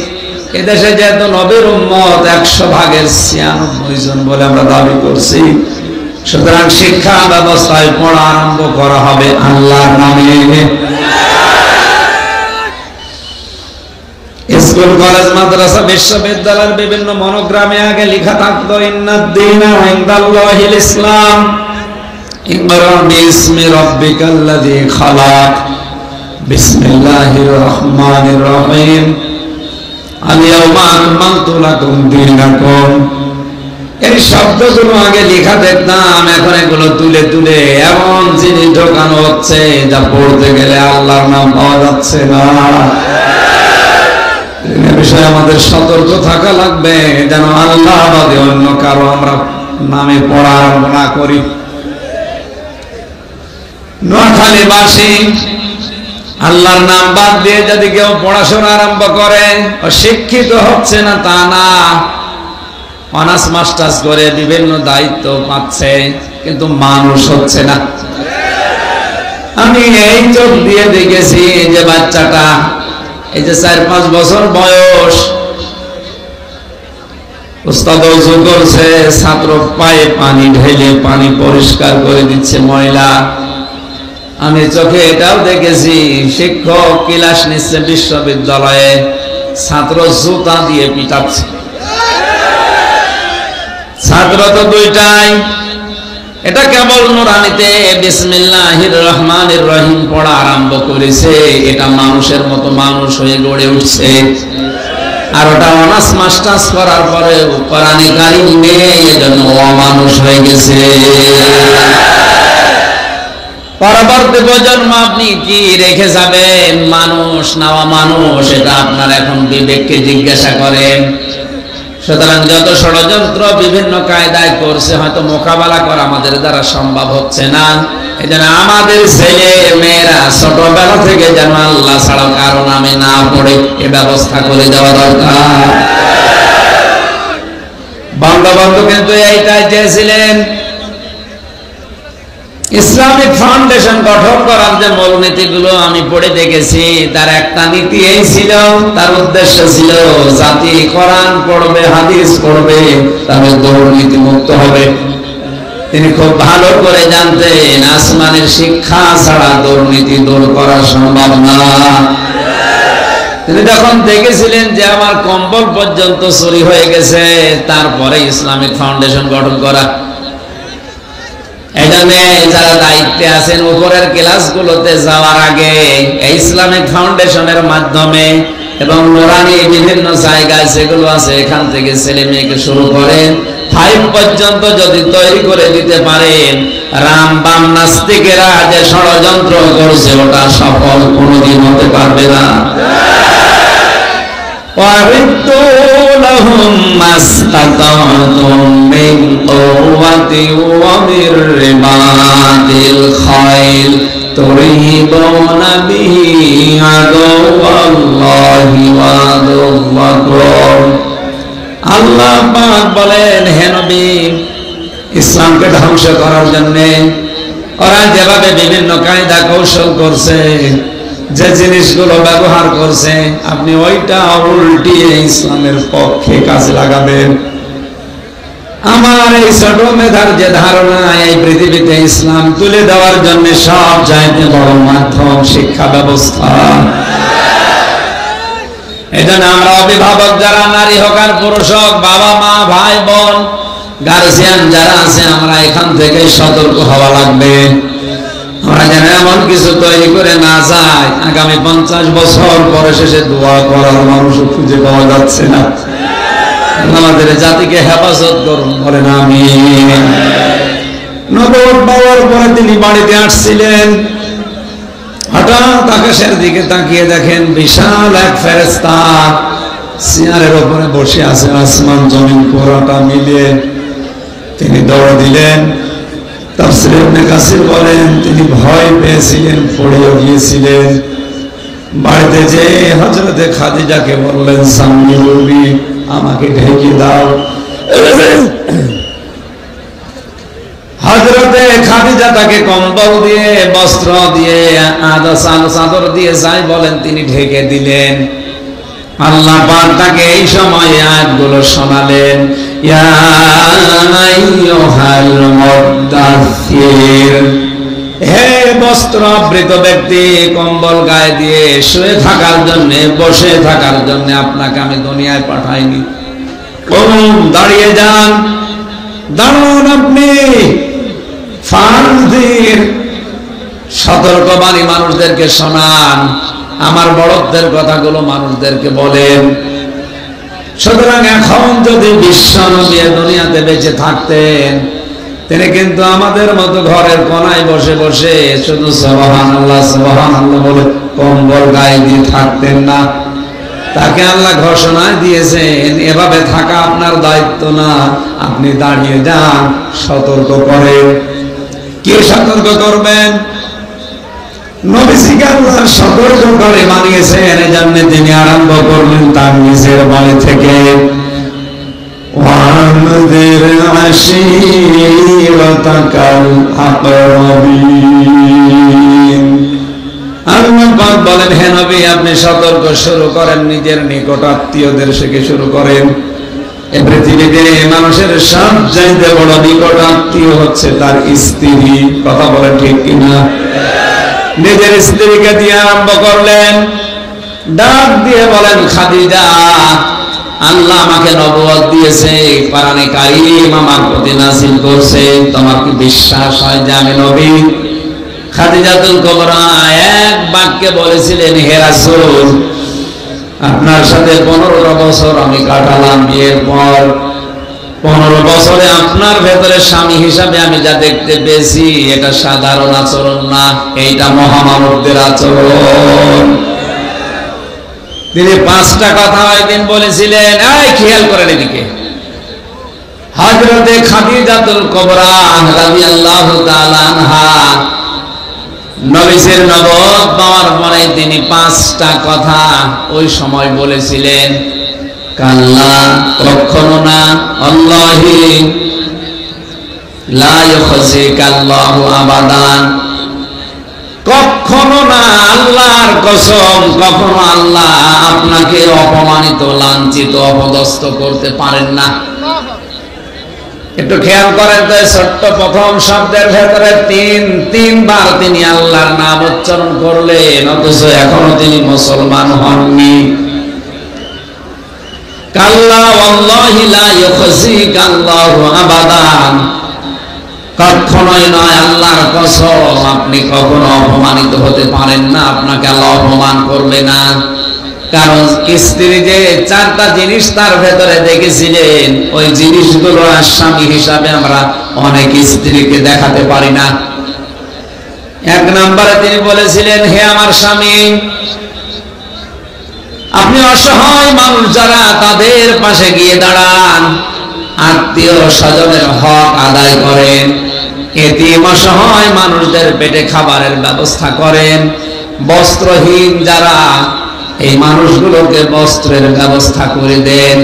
এদেশে যেহেতু নবীর উম্মত 100 ভাগের 96 জন বলে আমরা দাবি করছি, সুতরাং শিক্ষা ব্যবস্থায় পড়া আরম্ভ করা হবে আল্লাহর নামে। স্কুল, কলেজ, মাদ্রাসা, বিশ্ববিদ্যালয়ের বিভিন্ন মনোগ্রামে আগে লেখা থাকতো ইন্নাদ-দীনা ইনদাল্লাহিল ইসলাম, ইকরা বিসমি রাব্বিকাল্লাযী খালাক, বিসমিল্লাহির রহমানির রহিম, আল-ইয়াওমা আকমালতু লাকুম দীনাকুম। এই শব্দগুলো আগে লেখা দেখতাম, এখন এগুলো তুলে তুলে এমন জিনিস ঢোকানো হচ্ছে যা পড়তে গেলে আল্লাহর নাম পাওয়া যাচ্ছে না। এই বিষয়ে আমাদের সতর্ক থাকা লাগবে, যেন আল্লাহ বাদে অন্য কারো আমরা নামে পড়া আরম্ভ না করি। নোয়াখালীবাসী আল্লাহর নাম বাদ দিয়ে যদি কেউ পড়াশোনা আরম্ভ করে, শিক্ষিত হচ্ছে না তা না, অনার্স মাস্টার্স করে বিভিন্ন দায়িত্ব পাচ্ছে, কিন্তু মানুষ হচ্ছে না। আমি এই চোখ দিয়ে দেখেছি যে বাচ্চাটা এই যে 4-5 বছর বয়স, উস্তাদ ওযু করছে, ছাত্র পায়ে পানি ঢেলে পানি পরিষ্কার করে দিচ্ছে ময়লা। আমি চোখে এটাও দেখেছি শিক্ষক ক্লাস নিচ্ছে বিশ্ববিদ্যালয়ে, ছাত্র জুতা দিয়ে পিটাচ্ছে। ছাত্র তো দুইটাই, এটা কেবল নুরানিতে বিসমিল্লাহির রহমানির রহিম পড়া আরম্ভ করেছে, এটা মানুষের মতো মানুষ হয়ে গড়ে উঠছে। আর ওটা অনার্স মাস্টার্স করার পরে কোরআনে কারীম নেই, এজন্য অমানুষ হয়ে গেছে। পরবর্তী প্রজন্ম আপনি কি রেখে যাবেন? মানুষ না অমানুষ, এটা আপনার এখন বিবেককে জিজ্ঞাসা করেন। সুতরাং যত ষড়যন্ত্র বিভিন্ন কায়দায় করছে, হয়তো মোকাবেলা করা আমাদের দ্বারা সম্ভব হচ্ছে না। এই জন্য আমাদের ছেলে মেয়েরা ছোটবেলা থেকে যেন আল্লাহ ছাড়া কারো নামে না পড়ে, এ ব্যবস্থা করে দেওয়া দরকার। বঙ্গবন্ধু কিন্তু এইটাই চেয়েছিলেন। ইসলামিক ফাউন্ডেশন গঠন করার যে মূলনীতিগুলো আমি পড়ে দেখেছি, তার একটা নীতি এই ছিল, তার উদ্দেশ্য ছিল জাতি কোরআন পড়বে, হাদিস পড়বে, তবে দুর্নীতি মুক্ত হবে। তিনি খুব ভালো করে জানতেন আসমানের শিক্ষা ছাড়া দুর্নীতি দূর করা সম্ভব না। তিনি যখন দেখেছিলেন যে আমার কম্বল পর্যন্ত চুরি হয়ে গেছে, তারপরে ইসলামিক ফাউন্ডেশন গঠন করা। এজন্য যারা দায়িত্বে আছেন, উপরের ক্লাসগুলোতে যাওয়ার আগে ইসলামিক ফাউন্ডেশনের মাধ্যমে এবং নুরানি বিভিন্ন জায়গায় যেগুলো আছে, এখান থেকে ছেলে মেয়েকে শুরু করেন 5 পর্যন্ত যদি তৈরি করে দিতে পারেন, রাম বাম নাস্তিকেরা যে ষড়যন্ত্র করছে ওটা সফল কোনোদিন হতে পারবে না। وَأَعِدُّوا لَهُم مَّا اسْتَطَعْتُم مِّن قُوَّةٍ وَمِن رِّبَاطِ الْخَيْلِ تُرْهِبُونَ بِهِ عَدُوَّ اللَّهِ وَعَدُوَّكُمْ। আল্লাহ পাক বলেন, হে নবী, ইসলামকে ধ্বংস করার জন্য ওরা যেভাবে বিভিন্ন কায়দা কৌশল করছে, যে জিনিসগুলো ব্যবহার করছে, আপনি ওইটা উল্টিয়ে ইসলামের পক্ষে কাজে লাগাবেন। আমার এই ছোট মেধার যে ধারণা, এই পৃথিবীতে ইসলাম তুলে দেওয়ার জন্য সব চাইতে বড় মাধ্যম শিক্ষা ব্যবস্থা। এজন্য আমরা অভিভাবক যারা, নারী হোক আর পুরুষ হোক, বাবা মা ভাই বোন, গার্জিয়ান যারা আছে আমরা এখান থেকে সতর্ক হওয়া লাগবে। আমরা যেন এমন কিছু তৈরি করে না যাই আগামী 50 বছর পরে শেষে দোয়া করার মানুষ খুঁজে পাওয়া যাচ্ছে না। আমাদের জাতিকে হেফাজত করুন, বলেন আমিন। নবুয়ত পাওয়ার পরে তিনি বাড়িতে আসছিলেন, হঠাৎ আকাশের দিকে তাকিয়ে দেখেন বিশাল এক ফেরেশতা চেয়ারের উপরে বসে আছে, আসমান জমিন পুরোটা মিলিয়ে। তিনি দৌড় দিলেন। তাফসীর ইবনে কাসির বলেন তিনি ভয় পেয়েছিলেন, পড়েও গিয়েছিলেন। বাড়িতে যে হযরতে খাদিজাকে বললেন সাম্মিলুনি, আমাকে ঢেকে দাও। হযরতে খাদিজা তাকে কম্বল দিয়ে, বস্ত্র দিয়ে, চাদর দিয়ে যাই বলেন তিনি ঢেকে দিলেন। আল্লাহ পাক তাকে এই সময় আয়াতগুলো শোনালেন, ইয়া আইয়ুহাল মুদ্দাথির, হে বস্ত্রাবৃত ব্যক্তি, কম্বল গায়ে দিয়ে শুয়ে থাকার জন্য, বসে থাকার জন্য আপনাকে আমি দুনিয়ায় পাঠাইনি। দাঁড়িয়ে যান, দাঁড়ান আপনি। ফানজির, সতর্কবাণী মানুষদেরকে শোনান, আমার বড়ত্বের কথাগুলো মানুষদেরকে বলেন। সুতরাং এখন যদি বিশ্ব নবী দুনিয়াতে বেঁচে থাকতেন, তিনি কিন্তু আমাদের মতো ঘরের কোনায় বসে বসে শুধু সুবহানাল্লাহ সুবহানাল্লাহ বলে কম্বল গায়ে দিয়ে থাকতেন না। তাকে আল্লাহ ঘোষণা দিয়েছেন, এভাবে থাকা আপনার দায়িত্ব না, আপনি দাঁড়িয়ে যান, সতর্ক করেন। কে সতর্ক করবেন? নবীজিকে আল্লাহ সতর্ক করে বানিয়েছেন, এজন্য তিনি আরম্ভ করলেন তার নিজের বাড়ি থেকে, ওয়ানদির আশীরাতাকাল আকরাবিন। আল্লাহ পাক বলেন, হে নবী আপনি সতর্ক শুরু করেন নিজের নিকট আত্মীয়দের থেকে শুরু করেন। এই পৃথিবীতে মানুষের সবচাইতে বড় নিকট আত্মীয় হচ্ছে তার স্ত্রী। কথা বলেন ঠিক কিনা? নিজের স্ত্রীকে দিয়ে আরম্ভ করলেন, ডাক দিয়ে বলেন, খাদিজা আল্লাহ আমাকে নবুয়ত দিয়েছে, কোরআনে কারীম আমার প্রতি নাযিল করছে, তোমার কি বিশ্বাস হয় যে আমি নবী? খাদিজাতুল কুবরা এক বাক্যে বলেছিলেন, হে রাসূল আপনার সাথে 15 বছর আমি কাটালাম, বিয়ের পর 15 বছরে আপনার ভেতরে স্বামী হিসাবে আমি যা দেখতে পেয়েছি এটা সাধারণ আচরণ না, এইটা মহামানবদের আচরণ। তিনি 5টা কথা একদিন বলেছিলেন, এই খেয়াল করেন এদিকে। হযরতে খাদিজাতুল কুবরা রাদিয়াল্লাহু তাআলা আনহা নবীর নবুয়ত পাওয়ার পরে তিনি 5টা কথা ওই সময় বলেছিলেন, কাল্লা কখনো না, আল্লাহি লা ইউখজিকাল্লাহু আবাদান, কখনো না, আল্লাহর কসম কখনো আল্লাহ আপনাকে অপমানিত, লাঞ্ছিত, অপদস্থ করতে পারেন না। একটু খেয়াল করেন তো, ছোট্ট প্রথম শব্দের ভেতরে তিনবার তিনি আল্লাহর নাম উচ্চারণ করলেন, অথচ এখনো তিনি মুসলমান হননি। কাল্লা ওয়াল্লাহি লা ইউখজিকাল্লাহু আবাদান, কখনোই নয়, আল্লাহর কসম আপনি কখনো অপমানিত হতে পারেন না, আপনাকে আল্লাহ অপমান করবে না। কারণ স্ত্রী যে 4টা জিনিস তার ভেতরে দেখেছিলেন, ওই জিনিসগুলো স্বামী হিসাবে আমরা অনেক স্ত্রীকে দেখাতে পারি না। 1 নম্বরে তিনি বলেছিলেন, হে আমার স্বামী আপনি অসহায় মানুষ যারা তাদের পাশে গিয়ে দাঁড়ান, আত্মীয় স্বজনের হক আদায় করেন, এতিম অসহায় মানুষদের পেটে খাবারের ব্যবস্থা করেন, বস্ত্রহীন যারা এই মানুষগুলোকে বস্ত্রের ব্যবস্থা করে দেন।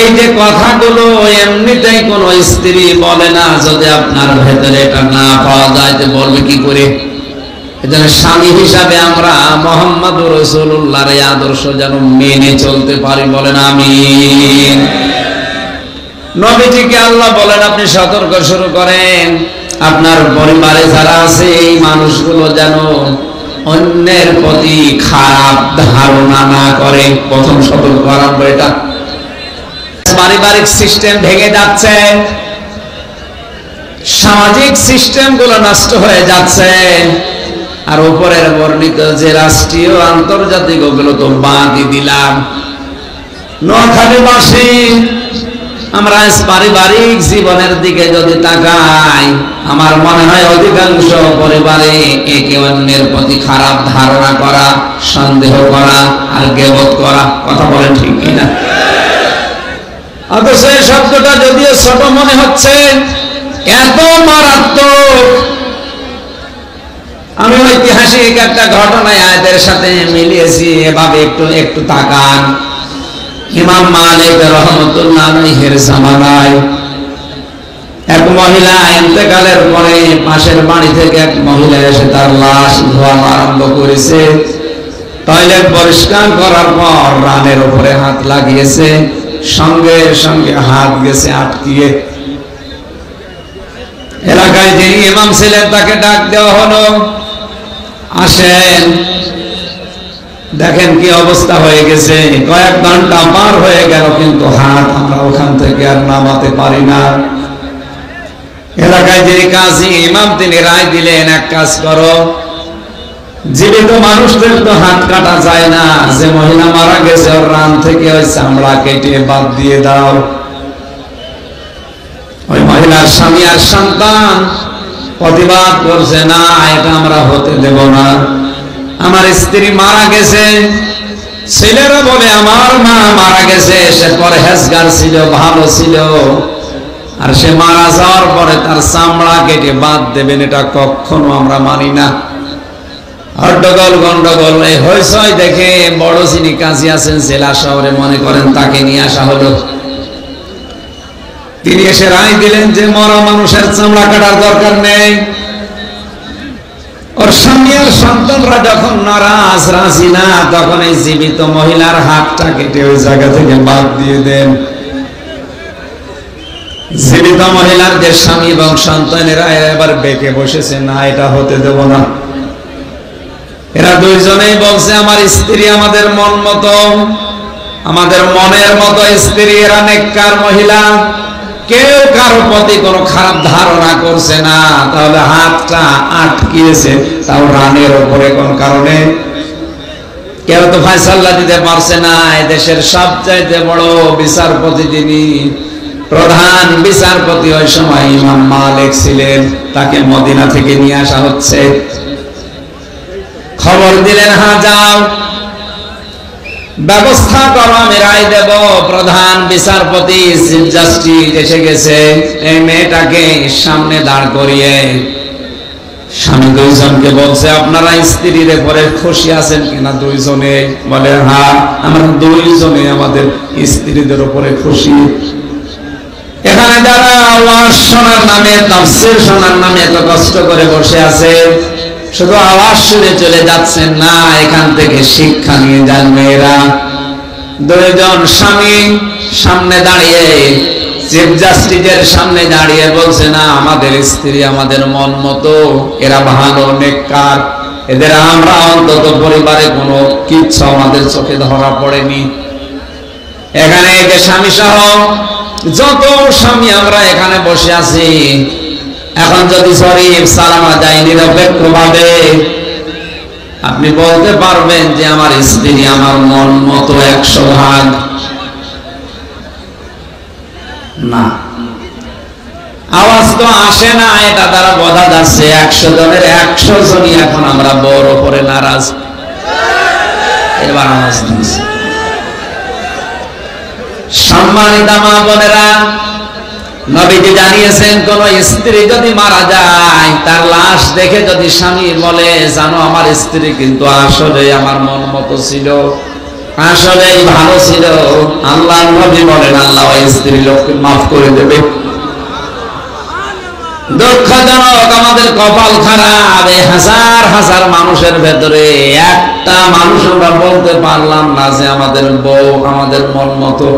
এই যে কথাগুলো এমনিতেই কোন স্ত্রী বলে না, যদি আপনার ভেতরে এটা না পাওয়া যায় তো বলবে কি করে? এজন্য স্বামী হিসাবে আমরা মুহাম্মদুর রাসূলুল্লাহর এই আদর্শ যেন মেনে চলতে পারি, বলেন আমিন। নবীজিকে আল্লাহ বলেন আপনি সতর্ক শুরু করেন, আপনার পরিবারে যারা আছে এই মানুষগুলো যেন অন্যের প্রতি খারাপ ধারণা না করে। প্রথম সতর্ক আরম্ভ এটা। পারিবারিক সিস্টেম ভেঙে যাচ্ছে, সামাজিক সিস্টেম গুলো নষ্ট হয়ে যাচ্ছে। আর উপরের বর্ণিত যে রাষ্ট্রীয় আন্তর্জাতিক ওগুলো তো বাদই দিলাম। নোয়াখালীবাসী আমরা পারিবারিক জীবনের দিকে যদি তাকাই, আমার মনে হয় অধিকাংশ পরিবারে একে অন্যের প্রতি খারাপ ধারণা করা, সন্দেহ করা আর গীবত করা। কথা বলেন ঠিক কিনা? অথচ এই শব্দটা যদিও ছোট মনে হচ্ছে, এত মারাত্মক। আমি ঐতিহাসিক একটা ঘটনায় আয়াতের সাথে মিলিয়েছি, এভাবে একটু একটু তাকান। ইমাম মালিক রাহমাতুল্লাহ আলাইহির জামানায় এক মহিলা ইন্তেকালের পরে পাশের বাড়ি থেকে এক মহিলা এসে তার লাশ ধোয়ানো আরম্ভ করেছে। টয়লেট পরিষ্কার করার পর রানের উপরে হাত লাগিয়েছে, সঙ্গে সঙ্গে হাত গেছে আটকিয়ে। এলাকায় যিনি ইমাম ছিলেন তাকে ডাক দেওয়া হলো, আসেন দেখেন কি অবস্থা হয়ে গেছে। কয়েক ঘন্টা পার হয়ে গেল, কিন্তু হাত আমরা ওখান থেকে আর নামাতে পারি না। এলাকায় যিনি কাজী ইমাম তিনি রায় দিলেন, এক কাজ করো, জীবিত মানুষদের তো হাত কাটা যায় না, যে মহিলা মারা গেছে ওর রান থেকে ওই চামড়া কেটে বাদ দিয়ে দাও। ওই মহিলার স্বামী আর সন্তান প্রতিবাদ করছে, না এটা আমরা হতে দেব না। আমার স্ত্রী মারা গেছে, ছেলেরা বলে আমার মা মারা গেছে, সে পরহেজগার ছিল, ভালো ছিল, আর সে মারা যাওয়ার পরে তার চামড়া কেটে বাদ দেবেন, এটা কখনো আমরা মানি না। হট্টগোল গন্ডগোল এই হইচই দেখে বড় যিনি কাজী আছেন জেলা শহরে, মনে করেন তাকে নিয়ে আসা হলো। তিনি এসে রায় দিলেন যে মরা মানুষের চামড়া কাটার দরকার নেই। ওর স্বামী আর সন্তানরা যখন নারাজ, রাজি না, তখন এই জীবিত মহিলার হাতটা কেটে ওই জায়গা থেকে বাদ দিয়ে দেন। জীবিত মহিলার যে স্বামী এবং সন্তানেরা এবার বেঁকে বসেছে, না এটা হতে দেব না। এরা দুইজনেই বলছে আমার স্ত্রী আমাদের মন মতো, আমাদের মনের মতো স্ত্রী, এরা নেককার মহিলা, কেউ কারো প্রতি কোনো খারাপ ধারণা করছে না। তাহলে হাতটা আটকিয়েছে তাও রানের উপরে কোন কারণে? কেউ তো ফায়সালা দিতে পারছে না। এদেশের সবচাইতে বড় বিচারপতি যিনি, প্রধান বিচারপতি ওই সময় ইমাম মালিক ছিলেন, তাকে মদিনা থেকে নিয়ে আসা হচ্ছে। খবর দিলেন, হ্যাঁ যাও ব্যবস্থা করো, আমি রায় দেব। প্রধান বিচারপতি চিফ জাস্টিস এসে গেছে। এই মেয়েটাকে সামনে দাঁড় করিয়ে স্বামী দুইজনকে বলছে, আপনারা স্ত্রীর পরে খুশি আছেন কিনা? দুইজনে বলে, হ্যাঁ আমরা দুইজনে আমাদের স্ত্রীদের উপরে খুশি। এখানে যারা আওয়াজ শোনার নামে, তাফসীর শোনার নামে এত কষ্ট করে বসে আছে, শুধু আওয়াজ শুনে চলে যাচ্ছেন না, এখান থেকে শিক্ষা নিয়ে যান মেয়েরা। দুইজন স্বামী সামনে দাঁড়িয়ে, চিফ জাস্টিসের সামনে দাঁড়িয়ে বলছে, না আমাদের স্ত্রী আমাদের মন মতো, এরা ভালো নেককার, এদের আমরা অন্তত পরিবারে কোনো কিচ্ছু আমাদের চোখে ধরা পড়েনি। এখানে এই যে স্বামী সহ যত স্বামী আমরা এখানে বসে আছি, এখন যদি শরীফ সালামা যায় নিরপেক্ষ ভাবে, আপনি বলতে পারবেন যে আমার স্ত্রী আমার মন মতো 100 ভাগ? না, আওয়াজ তো আসে না, এটা দ্বারা বোঝা যাচ্ছে 100 জনের 100 জনই এখন আমরা বড় করে নারাজ। এবার আওয়াজ দিচ্ছে। সম্মানিত মা বোনেরা, নবীজি জানিয়েছেন, কোন স্ত্রী যদি মারা যায়, তার লাশ দেখে যদি স্বামী বলে, জানো আমার স্ত্রী কিন্তু আসলে আমার মন মতো ছিল, আসলেই ভালো ছিল, আল্লাহ নবী বলেন আল্লাহ ওই স্ত্রী লোককে মাফ করে দেবে। দুঃখজনক, আমাদের কপাল খারাপ, হাজার হাজার মানুষের ভেতরে একটা মানুষ আমরা বলতে পারলাম না যে আমাদের বউ আমাদের মন মতো।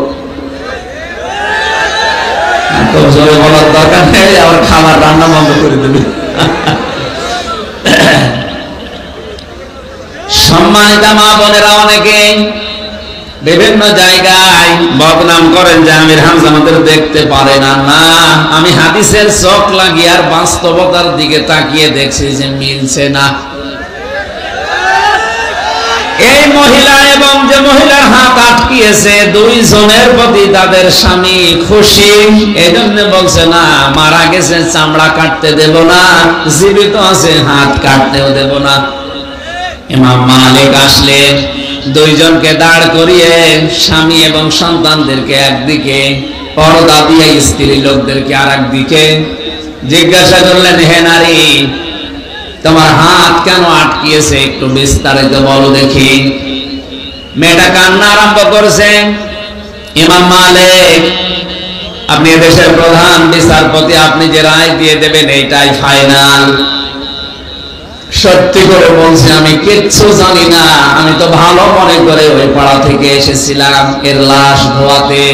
জোরে বলার দরকার নেই, আবার খাবার রান্না বন্ধ করে দেবে। সম্মানিত মা বোনেরা, অনেকে বিভিন্ন জায়গায় বদনাম করেন যে আমির হামজা আমাদের দেখতে পারে না। না, আমি হাদিসের চোখ লাগিয়ে আর বাস্তবতার দিকে তাকিয়ে দেখছি যে মিলছে না। এই মহিলা এবং যে মহিলার হাত আটকিয়েছে, দুইজনের প্রতি তাদের স্বামী খুশি, এই জন্য বলছে না মারা গেছে চামড়া কাটতে দেব না, জীবিত আছে হাত কাটতেও দেব না। ইমাম মালিক আসলেন, দুইজনকে দাঁড় করিয়ে স্বামী এবং সন্তানদেরকে একদিকে, পর্দা দিয়ে স্ত্রী লোকদেরকে আর একদিকে, জিজ্ঞাসা করলেন, হে নারী, তোমার হাত কেন আটকিয়েছে, একটু বিস্তারিত বলো দেখি। মেয়েটা কান্না আরম্ভ করছে। ইমাম মালিক, আপনি দেশের প্রধান বিচারপতি, আপনি যে রায় দিয়ে দেবেন এইটাই ফাইনাল। সত্যি করে বলছি আমি কিচ্ছু জানি না, আমি তো ভালো মনে করে ওই পাড়া থেকে এসেছিলাম এর লাশ ধোয়াতে।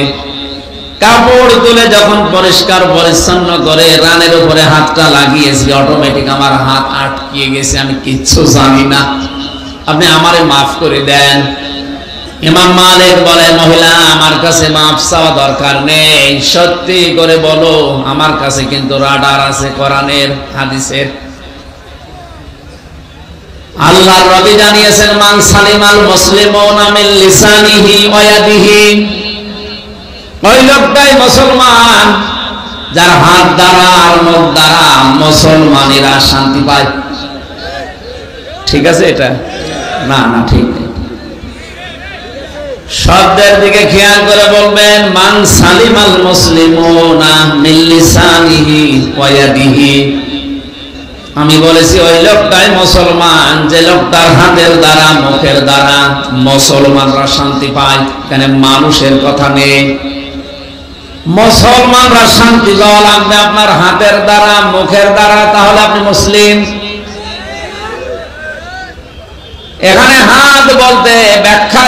কাপড় তুলে যখন পরিষ্কার পরিচ্ছন্ন করে রানের উপরে হাতটা লাগিয়েছি, অটোমেটিক আমার হাত আটকিয়ে গেছে, আমি কিচ্ছু জানি না, আপনি আমারে মাফ করে দেন। ইমাম মালিক বলে, মহিলা আমার কাছে মাফ চাওয়া দরকার নেই, সত্যি করে বলো, আমার কাছে কিন্তু রাডার আছে কোরআনের হাদিসের। আল্লাহর নবী জানিয়েছেন, মান সালিমাল মুসলিমুনা মিন লিসানিহি ওয়া ইয়াদিহি, ওই লোকটাই মুসলমান যার হাত দ্বারা আর মুখ দ্বারা মুসলমানেরা শান্তি পায়। ঠিক আছে এটা? না না, ঠিক নেই। শব্দের দিকে খেয়াল করে বলবেন, মান সালিমাল মুসলিমুনা মিন লিসানিহি ওয়া ইয়াদিহি। আমি বলেছি ওই লোকটাই মুসলমান যে লোকটার হাতের দ্বারা মুখের দ্বারা মুসলমানরা শান্তি পায়। এখানে মানুষের কথা নেই। মুসলমানরা শান্তি পাওয়া লাগবে আপনার হাতের দ্বারা মুখের দ্বারা, তাহলে আপনি মুসলিম। এখানে হাত বলতে ব্যাখ্যা